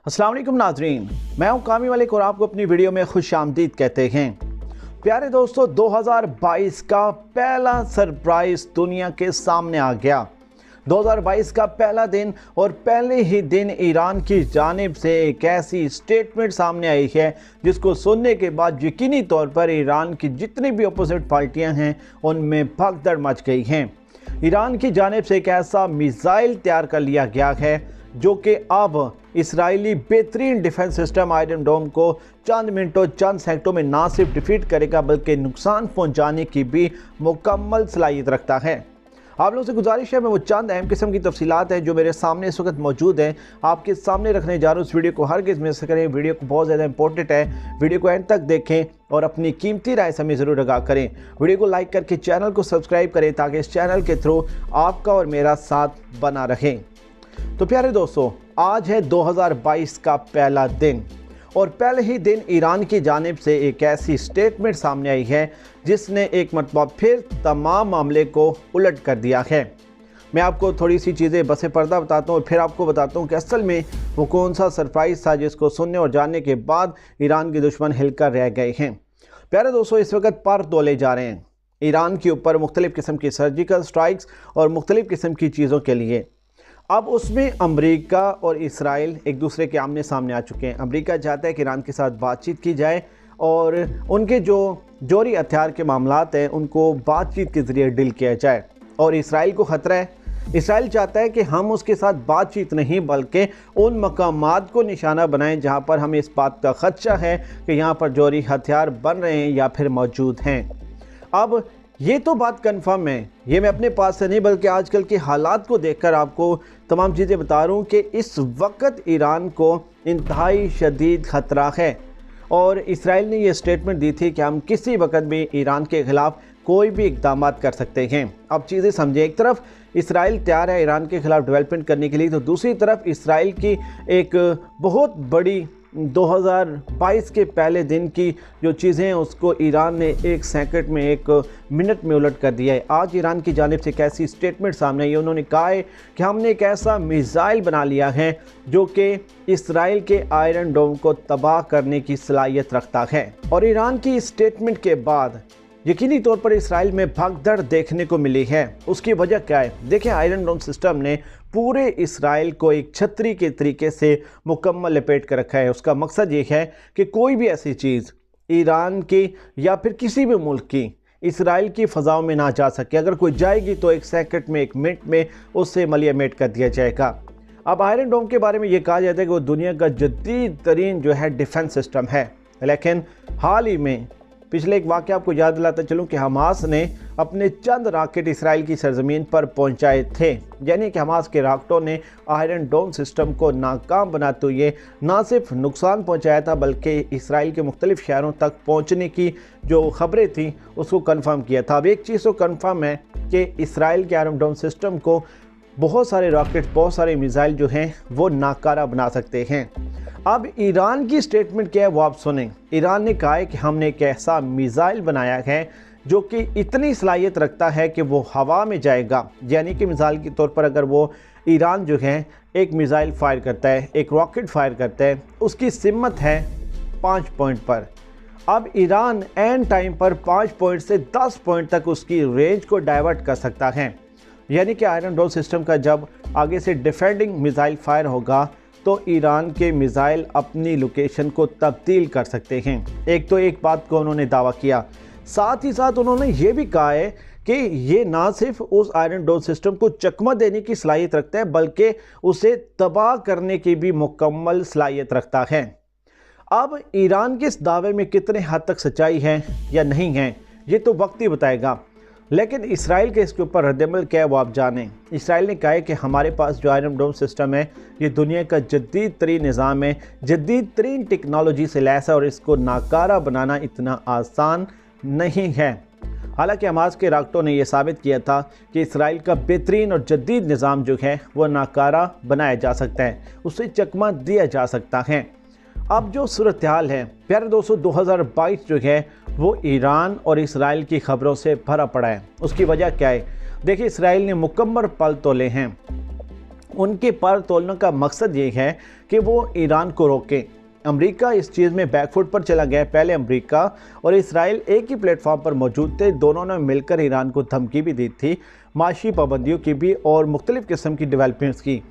अस्सलाम वालेकुम नाजरीन, मैं हूं कामी मलिक और आपको अपनी वीडियो में खुश आमदीद कहते हैं। प्यारे दोस्तों, 2022 का पहला सरप्राइज दुनिया के सामने आ गया। 2022 का पहला दिन और पहले ही दिन ईरान की जानिब से एक ऐसी स्टेटमेंट सामने आई है जिसको सुनने के बाद यकीनी तौर पर ईरान की जितनी भी अपोजिट पार्टियां हैं उनमें भगदड़ मच गई हैं। ईरान की जानिब से एक ऐसा मिसाइल तैयार कर लिया गया है जो कि अब इसराइली बेहतरीन डिफेंस सिस्टम आयरन डोम को चंद मिनटों चंद सेकंडों में ना सिर्फ डिफीट करेगा बल्कि नुकसान पहुंचाने की भी मुकम्मल सलाहियत रखता है। आप लोगों से गुजारिश है, मैं वो चंद अहम किस्म की तफसीलात हैं जो मेरे सामने इस वक्त मौजूद हैं आपके सामने रखने जा रहा हूँ। इस वीडियो को हरगिज़ मिस करें, वीडियो को बहुत ज़्यादा इंपॉर्टेंट है, वीडियो को एंड तक देखें और अपनी कीमती राय से हमें ज़रूर आगाह करें। वीडियो को लाइक करके चैनल को सब्सक्राइब करें ताकि इस चैनल के थ्रू आपका और मेरा साथ बना रहे। तो प्यारे दोस्तों, आज है 2022 का पहला दिन और पहले ही दिन ईरान की जानिब से एक ऐसी स्टेटमेंट सामने आई है जिसने एक मरतबा फिर तमाम मामले को उलट कर दिया है। मैं आपको थोड़ी सी चीज़ें बसे पर्दा बताता हूँ और फिर आपको बताता हूँ कि असल में वो कौन सा सरप्राइज़ था जिसको सुनने और जानने के बाद ईरान के दुश्मन हिलकर रह गए हैं। प्यारे दोस्तों, इस वक्त पर तोले जा रहे हैं ईरान के ऊपर मुख्तलिफ़ किस्म की सर्जिकल स्ट्राइक्स और मुख्तलिफ़ किस्म की चीज़ों के लिए। अब उसमें अमेरिका और इसराइल एक दूसरे के आमने सामने आ चुके हैं। अमेरिका चाहता है कि ईरान के साथ बातचीत की जाए और उनके जो जौहरी हथियार के मामलात हैं उनको बातचीत के ज़रिए डील किया जाए, और इसराइल को ख़तरा है। इसराइल चाहता है कि हम उसके साथ बातचीत नहीं बल्कि उन मकामात को निशाना बनाएं जहां पर हमें इस बात का ख़दशा है कि यहाँ पर जौहरी हथियार बन रहे हैं या फिर मौजूद हैं। अब ये तो बात कंफर्म है, ये मैं अपने पास से नहीं बल्कि आजकल के हालात को देखकर आपको तमाम चीज़ें बता रहा हूँ कि इस वक्त ईरान को इंतहाई शदीद ख़तरा है। और इसराइल ने ये स्टेटमेंट दी थी कि हम किसी वक्त भी ईरान के ख़िलाफ़ कोई भी इक़दाम कर सकते हैं। अब चीज़ें समझें, एक तरफ इसराइल तैयार है ईरान के ख़िलाफ़ डेवलपमेंट करने के लिए, तो दूसरी तरफ इसराइल की एक बहुत बड़ी 2022 के पहले दिन की जो चीज़ें हैं उसको ईरान ने एक सेकंड में, एक मिनट में उलट कर दिया है। आज ईरान की जानिब से एक ऐसी स्टेटमेंट सामने आई है, उन्होंने कहा है कि हमने एक ऐसा मिसाइल बना लिया है जो कि इसराइल के आयरन डोम को तबाह करने की सलाहियत रखता है। और ईरान की स्टेटमेंट के बाद यकीनी तौर पर इसराइल में भगदड़ देखने को मिली है। उसकी वजह क्या है? देखिए, आयरन डोम सिस्टम ने पूरे इसराइल को एक छतरी के तरीके से मुकम्मल लपेट कर रखा है। उसका मकसद ये है कि कोई भी ऐसी चीज़ ईरान की या फिर किसी भी मुल्क की इसराइल की फ़ज़ाओं में ना जा सके। अगर कोई जाएगी तो एक सेकंड में, एक मिनट में उससे मलियामेट कर दिया जाएगा। अब आयरन डोम के बारे में ये कहा जाता है कि वो दुनिया का जदीद तरीन जो है डिफेंस सिस्टम है, लेकिन हाल ही में पिछले एक वाक़या आपको याद दिलाता चलूँ कि हमास ने अपने चंद रॉकेट इसराइल की सरजमीन पर पहुंचाए थे। यानी कि हमास के रॉकेटों ने आयरन डोम सिस्टम को नाकाम बनाते हुए ना सिर्फ नुकसान पहुंचाया था बल्कि इसराइल के मुख्तलिफ शहरों तक पहुंचने की जो ख़बरें थी उसको कन्फर्म किया था। अब एक चीज़ तो कन्फर्म है कि इसराइल के आयरन डोम सिस्टम को बहुत सारे रॉकेट, बहुत सारे मिसाइल जो हैं वो नाकारा बना सकते हैं। अब ईरान की स्टेटमेंट क्या है वो आप सुनें। ईरान ने कहा है कि हमने एक ऐसा मिसाइल बनाया है जो कि इतनी सलाहियत रखता है कि वो हवा में जाएगा। यानी कि मिसाल के तौर पर अगर वो ईरान जो है एक मिसाइल फायर करता है, एक रॉकेट फायर करता है, उसकी सिमत है 5 पॉइंट पर। अब ईरान एंड टाइम पर 5 पॉइंट से 10 पॉइंट तक उसकी रेंज को डाइवर्ट कर सकता है। यानी कि आयरन डोम सिस्टम का जब आगे से डिफेंडिंग मिसाइल फायर होगा तो ईरान के मिसाइल अपनी लोकेशन को तब्दील कर सकते हैं। एक तो एक बात को उन्होंने दावा किया, साथ ही साथ उन्होंने ये भी कहा है कि ये ना सिर्फ उस आयरन डोम सिस्टम को चकमा देने की सलाहियत रखता है बल्कि उसे तबाह करने की भी मुकम्मल सलाहियत रखता है। अब ईरान के इस दावे में कितने हद तक सच्चाई है या नहीं है ये तो वक्त ही बताएगा, लेकिन इसराइल के इसके ऊपर रद्दअमल क्या है वो आप जानें। इसराइल ने कहा है कि हमारे पास जो आयरन डोम सिस्टम है ये दुनिया का जदीद तरीन निज़ाम है, जदीद तरीन टेक्नोलॉजी से लैस है और इसको नाकारा बनाना इतना आसान नहीं है। हालांकि हमास के रॉकेटों ने यह साबित किया था कि इसराइल का बेहतरीन और जदीद निज़ाम जो है वो नाकारा बनाया जा सकता है, उसे चकमा दिया जा सकता है। अब जो सूरत हाल है प्यारे दोस्तों, 2022 जो है वो ईरान और इसराइल की ख़बरों से भरा पड़ा है। उसकी वजह क्या है? देखिए, इसराइल ने मुकम्मल पल तोले हैं उनके पर तोलने का मकसद ये है कि वो ईरान को रोकें। अमेरिका इस चीज़ में बैकफुट पर चला गया। पहले अमेरिका और इसराइल एक ही प्लेटफॉर्म पर मौजूद थे, दोनों ने मिलकर ईरान को धमकी भी दी थी, माशी पाबंदियों की भी और मुख्तलिफ़ किस्म की डेवलपमेंट्स की।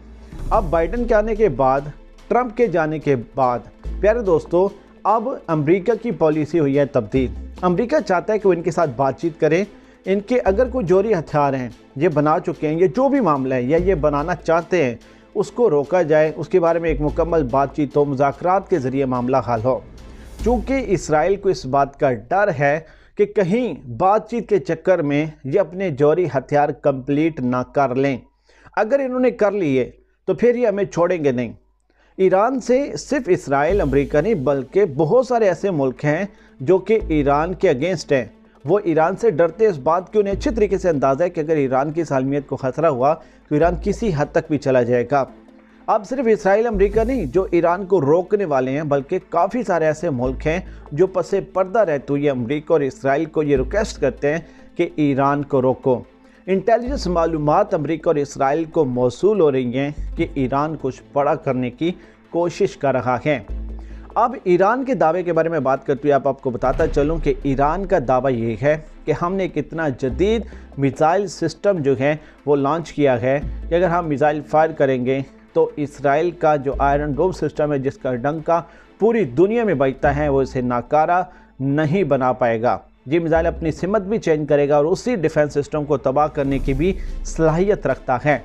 अब बाइडन के आने के बाद, ट्रंप के जाने के बाद प्यारे दोस्तों अब अमेरिका की पॉलिसी हुई है तब्दील। अमेरिका चाहता है कि वो इनके साथ बातचीत करें, इनके अगर कोई जौहरी हथियार हैं ये बना चुके हैं, ये जो भी मामला है या ये बनाना चाहते हैं उसको रोका जाए, उसके बारे में एक मुकम्मल बातचीत हो, मुज़ाकरात के ज़रिए मामला हल हो। चूँकि इसराइल को इस बात का डर है कि कहीं बातचीत के चक्कर में ये अपने जौहरी हथियार कंप्लीट ना कर लें। अगर इन्होंने कर लिए तो फिर ये हमें छोड़ेंगे नहीं। ईरान से सिर्फ इसराइल अमेरिका नहीं बल्कि बहुत सारे ऐसे मुल्क हैं जो कि ईरान के अगेंस्ट हैं। वो ईरान से डरते इस बात की उन्हें अच्छी तरीके से अंदाज़ा है कि अगर ईरान की सालमियत को ख़तरा हुआ तो ईरान किसी हद तक भी चला जाएगा। अब सिर्फ इसराइल अमेरिका नहीं जो ईरान को रोकने वाले हैं, बल्कि काफ़ी सारे ऐसे मुल्क हैं जो पसे पर्दा रहते हुए अमेरिका और इसराइल को ये रिक्वेस्ट करते हैं कि ईरान को रोको। इंटेलिजेंस मालूमात अमेरिका और इसराइल को मौसूल हो रही हैं कि ईरान कुछ बड़ा करने की कोशिश कर रहा है। अब ईरान के दावे के बारे में बात करते हुए आपको बताता चलूं कि ईरान का दावा ये है कि हमने एक इतना जदीद मिसाइल सिस्टम जो है वो लॉन्च किया है कि अगर हम मिसाइल फायर करेंगे तो इसराइल का जो आयरन डोम सिस्टम है जिसका डंका पूरी दुनिया में बजता है वो इसे नाकारा नहीं बना पाएगा। ये मिसाइल अपनी सिमत भी चेंज करेगा और उसी डिफेंस सिस्टम को तबाह करने की भी सलाहियत रखता है।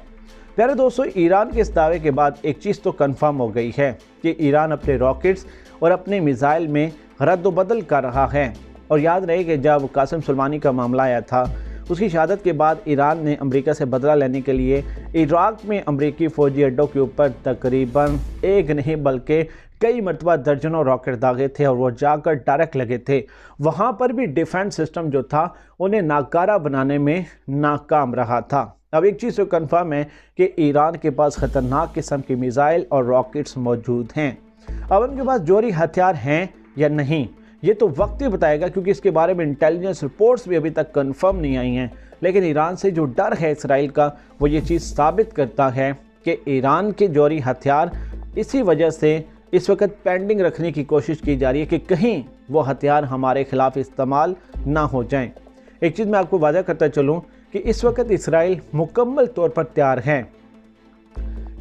प्यारे दोस्तों ईरान के इस दावे के बाद एक चीज़ तो कंफर्म हो गई है कि ईरान अपने रॉकेट्स और अपने मिसाइल में रद्द-बदल कर रहा है। और याद रहे कि जब कासिम सुलेमानी का मामला आया था उसकी शहादत के बाद ईरान ने अमेरिका से बदला लेने के लिए इराक में अमेरिकी फ़ौजी अड्डों के ऊपर तकरीबन एक नहीं बल्कि कई मरतबा दर्जनों रॉकेट दागे थे और वो जाकर डायरेक्ट लगे थे। वहाँ पर भी डिफेंस सिस्टम जो था उन्हें नाकारा बनाने में नाकाम रहा था। अब एक चीज़ तो कन्फर्म है कि ईरान के पास ख़तरनाक किस्म की मिसाइल और रॉकेट्स मौजूद हैं। अब उनके पास जौहरी हथियार हैं या नहीं ये तो वक्त ही बताएगा, क्योंकि इसके बारे में इंटेलिजेंस रिपोर्ट्स भी अभी तक कंफर्म नहीं आई हैं। लेकिन ईरान से जो डर है इसराइल का वो ये चीज़ साबित करता है कि ईरान के जौहरी हथियार इसी वजह से इस वक्त पेंडिंग रखने की कोशिश की जा रही है कि कहीं वो हथियार हमारे खिलाफ इस्तेमाल ना हो जाएं। एक चीज़ मैं आपको वादा करता चलूँ कि इस वक्त इसराइल मुकम्मल तौर पर तैयार है।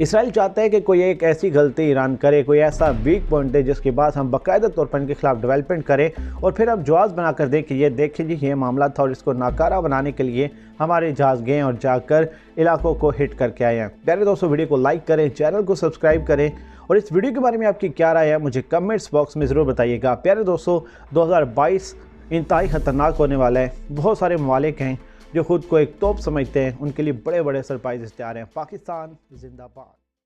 इसराइल चाहता है कि कोई एक ऐसी गलती ईरान करे, कोई ऐसा वीक पॉइंट दे जिसके बाद हम बाकायदा तौर पर इनके खिलाफ डेवलपमेंट करें और फिर हम जहाज़ बनाकर दें कि ये देखिए जी ये मामला था और इसको नाकारा बनाने के लिए हमारे जहाज़ गए और जाकर इलाकों को हिट करके आए हैं। प्यारे दोस्तों वीडियो को लाइक करें, चैनल को सब्सक्राइब करें और इस वीडियो के बारे में आपकी क्या राय है मुझे कमेंट्स बॉक्स में ज़रूर बताइएगा। प्यारे दोस्तों 2022 इंतहाई ख़तरनाक होने वाला है। बहुत सारे ममालिक हैं जो खुद को एक तोप समझते हैं, उनके लिए बड़े बड़े सरप्राइज़ तैयार हैं। पाकिस्तान जिंदाबाद।